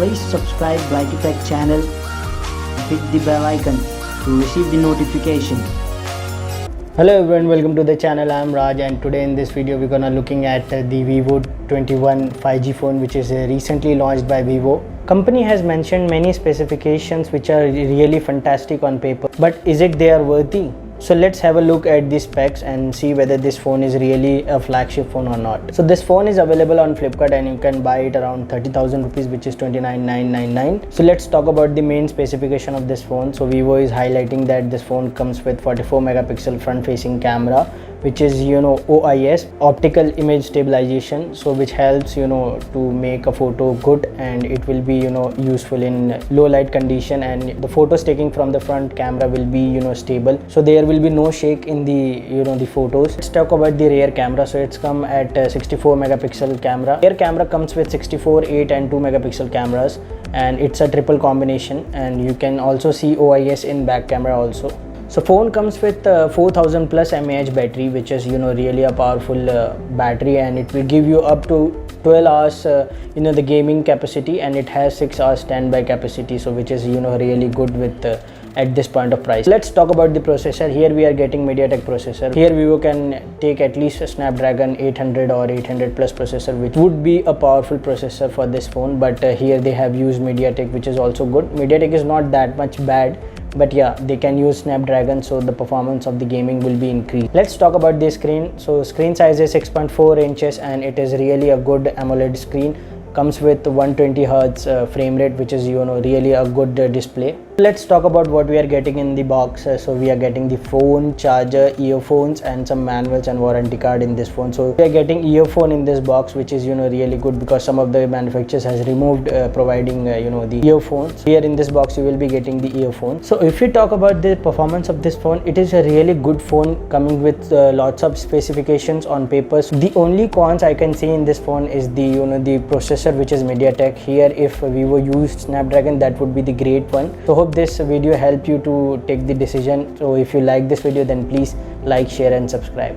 Please subscribe Blackytec channel and hit the bell icon to receive the notification. Hello everyone, welcome to the channel. I am Raj, and today in this video we're gonna looking at the Vivo 21 5G phone, which is recently launched by Vivo. Company has mentioned many specifications which are really fantastic on paper, but is it they are worthy? So let's have a look at the specs and see whether this phone is really a flagship phone or not. So this phone is available on Flipkart and you can buy it around 30,000 rupees, which is 29,999. So let's talk about the main specification of this phone. So Vivo is highlighting that this phone comes with 44 megapixel front facing camera, which is OIS, optical image stabilization, so which helps to make a photo good, and it will be useful in low light condition, and the photos taking from the front camera will be stable, so there will be no shake in the the photos. Let's talk about the rear camera. So it's come at 64 megapixel camera. Rear camera comes with 64, 8 and 2 megapixel cameras, and it's a triple combination, and you can also see OIS in back camera also. So phone comes with 4000 plus mAh battery, which is really a powerful battery, and it will give you up to 12 hours the gaming capacity, and it has 6 hours standby capacity, so which is really good with at this point of price. Let's talk about the processor. Here we are getting MediaTek processor. Here Vivo can take at least a Snapdragon 800 or 800 plus processor, which would be a powerful processor for this phone, but here they have used MediaTek, which is also good. MediaTek is not that much bad, but yeah, they can use Snapdragon, so the performance of the gaming will be increased. Let's talk about the screen. So screen size is 6.4 inches, and it is really a good AMOLED screen. Comes with 120 Hz frame rate, which is really a good display. Let's talk about what we are getting in the box. So we are getting the phone, charger, earphones, and some manuals and warranty card in this phone. So we are getting earphone in this box, which is really good, because some of the manufacturers has removed providing the earphones. Here in this box you will be getting the earphones. So if we talk about the performance of this phone, it is a really good phone coming with lots of specifications on papers. The only cons I can see in this phone is the the processor, which is MediaTek. Here if Vivo used Snapdragon, that would be the great one. So hope this video helped you to take the decision. So if you like this video, then please like, share and subscribe.